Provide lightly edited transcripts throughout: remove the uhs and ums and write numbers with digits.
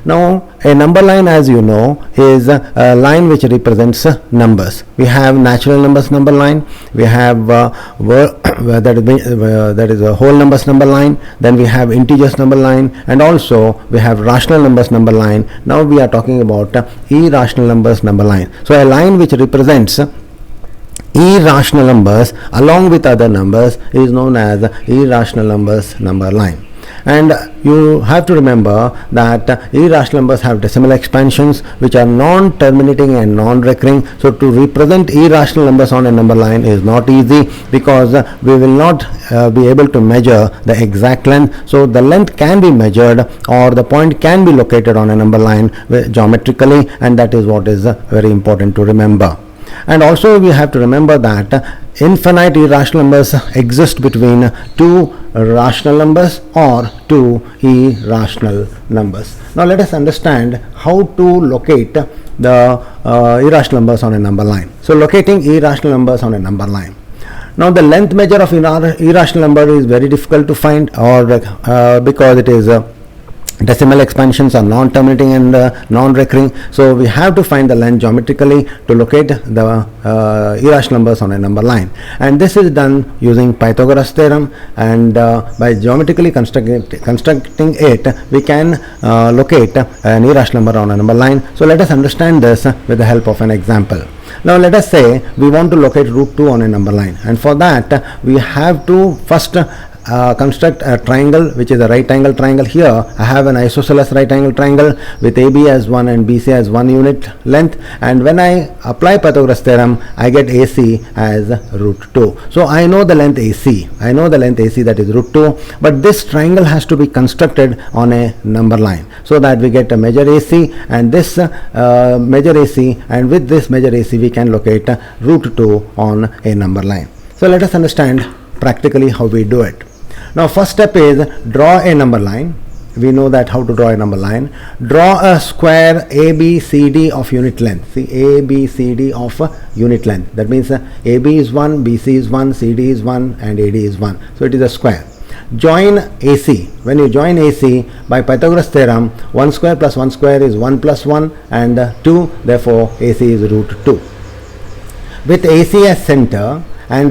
Now, a number line, as you know, is a line which represents numbers. We have natural numbers number line, we have that is a whole numbers number line, then we have integers number line, and also we have rational numbers number line. Now we are talking about irrational numbers number line. So a line which represents irrational numbers along with other numbers is known as irrational numbers number line. And you have to remember that irrational numbers have decimal expansions which are non-terminating and non-recurring. So to represent irrational numbers on a number line is not easy, because we will not be able to measure the exact length. So the length can be measured, or the point can be located on a number line geometrically, and that is what is very important to remember. And also we have to remember that infinite irrational numbers exist between two rational numbers or two irrational numbers. Now let us understand how to locate the irrational numbers on a number line. So locating irrational numbers on a number line. Now the length measure of irrational number is very difficult to find, or because it is decimal expansions are non-terminating and non-recurring. So we have to find the length geometrically to locate the irrational numbers on a number line, and this is done using Pythagoras theorem, and by geometrically constructing it we can locate an irrational number on a number line. So let us understand this with the help of an example. Now let us say we want to locate root 2 on a number line, and for that we have to first construct a triangle which is a right angle triangle. Here I have an isosceles right angle triangle with AB as 1 and BC as 1 unit length, and when I apply Pythagoras theorem I get AC as root 2. So I know the length AC, that is root 2, but this triangle has to be constructed on a number line so that we get a measure AC, and this measure AC, and with this measure AC we can locate root 2 on a number line. So let us understand practically how we do it. Now first step is draw a number line. We know that how to draw a number line. Draw a square ABCD of unit length. See, ABCD of unit length. That means AB is 1, BC is 1, CD is 1, and AD is 1. So it is a square. Join AC. When you join AC by Pythagoras theorem, 1 square plus 1 square is 1 plus 1 and 2. Therefore AC is root 2. With AC as center and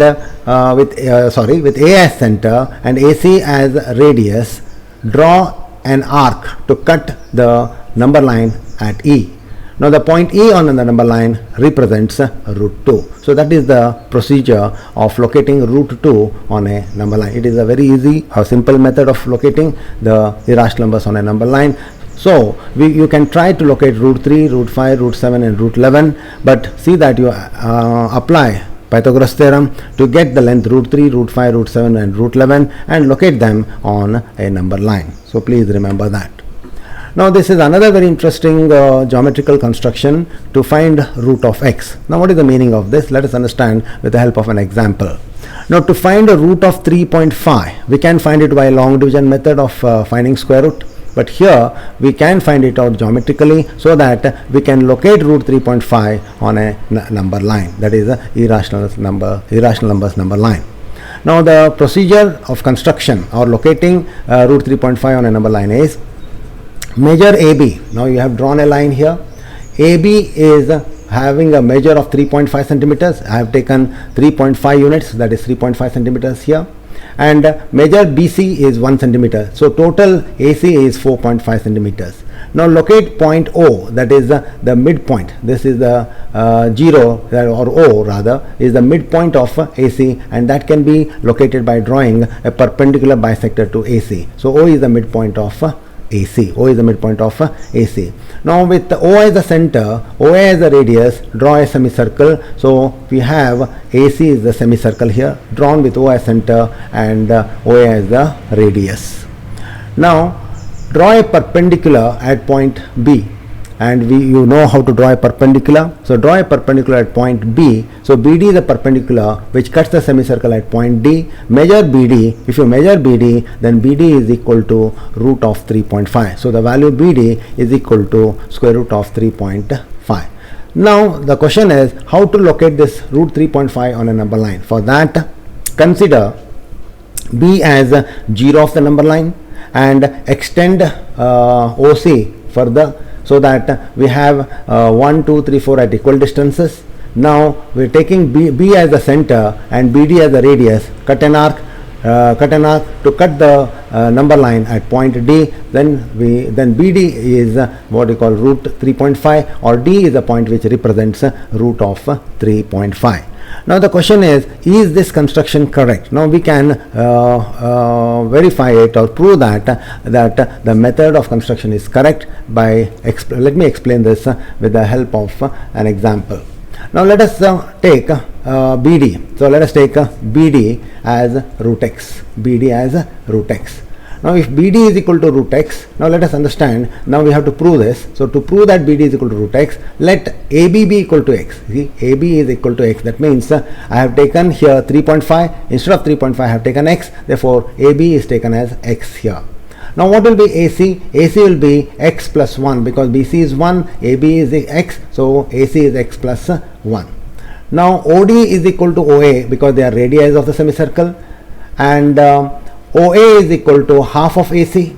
with A as center and AC as radius, draw an arc to cut the number line at E. Now the point E on the number line represents root 2. So that is the procedure of locating root 2 on a number line. It is a very easy or simple method of locating the irrational numbers on a number line. So you can try to locate root 3, root 5, root 7 and root 11, but see that you apply Pythagoras theorem to get the length root 3, root 5, root 7 and root 11 and locate them on a number line. So please remember that. Now this is another very interesting geometrical construction to find root of x. Now what is the meaning of this? Let us understand with the help of an example. Now to find a root of 3.5, we can find it by long division method of finding square root. But here we can find it out geometrically so that we can locate root 3.5 on a number line, that is irrational numbers number line. Now the procedure of construction or locating root 3.5 on a number line is measure AB. Now you have drawn a line here. AB is having a measure of 3.5 centimeters. I have taken 3.5 units, that is 3.5 centimeters here. And measure BC is 1 centimeter. So total AC is 4.5 centimeters. Now locate point O, that is the midpoint. This is the 0 or O rather is the midpoint of AC, and that can be located by drawing a perpendicular bisector to AC. So O is the midpoint of AC. O is the midpoint of AC. Now with O as the center, OA as the radius, draw a semicircle. So we have AC is the semicircle here, drawn with O as center and OA as the radius. Now draw a perpendicular at point B, and you know how to draw a perpendicular. So draw a perpendicular at point B. So BD is a perpendicular which cuts the semicircle at point D. Measure BD. If you measure BD, then BD is equal to root of 3.5. So the value BD is equal to square root of 3.5. Now the question is how to locate this root 3.5 on a number line. For that, consider B as 0 of the number line and extend OC further, so that we have 1, 2, 3, 4 at equal distances. Now we are taking B as the center and BD as the radius. Cut an arc to cut the number line at point D. Then BD is what we call root 3.5, or D is a point which represents root of 3.5. Now the question is this construction correct? Now we can verify it or prove that the method of construction is correct by let me explain this with the help of an example. Now let us take BD. So let us take BD as root x. BD as root x. Now if BD is equal to root x, now let us understand, now we have to prove this. So to prove that BD is equal to root x, let AB be equal to x. See, AB is equal to x. That means I have taken here 3.5. Instead of 3.5 I have taken x. Therefore AB is taken as x here. Now what will be AC? AC will be x plus 1, because BC is 1, AB is x, so AC is x plus 1. Now OD is equal to OA, because they are radii of the semicircle, and OA is equal to half of AC.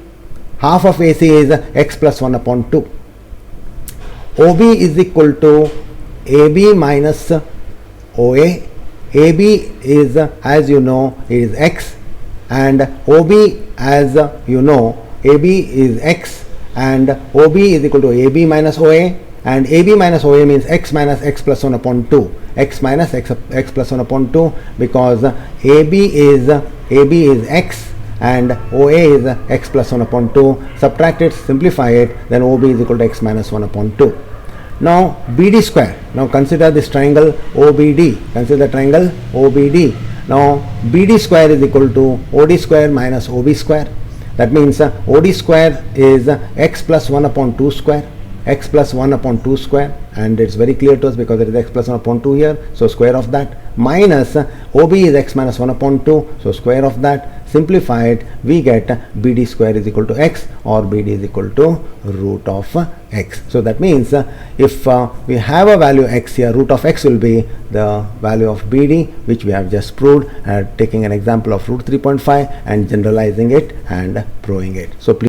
Half of AC is x plus 1 upon 2. OB is equal to AB minus OA. AB is, as you know, is x, and OB, as you know, AB is x, and OB is equal to AB minus OA, and AB minus OA means x minus x plus 1 upon 2. X minus x plus 1 upon 2, because AB is x and OA is x plus 1 upon 2. Subtract it, simplify it, then OB is equal to x minus 1 upon 2. Now BD square. Now consider this triangle OBD. Consider the triangle OBD. Now BD square is equal to OD square minus OB square. That means OD square is x plus 1 upon 2 square. X plus 1 upon 2 square, and it's very clear to us because there is x plus 1 upon 2 here, so square of that, minus OB is x minus 1 upon 2, so square of that. Simplify it, we get BD square is equal to x, or BD is equal to root of x. So that means if we have a value x here, root of x will be the value of BD, which we have just proved, taking an example of root 3.5 and generalizing it and proving it. So please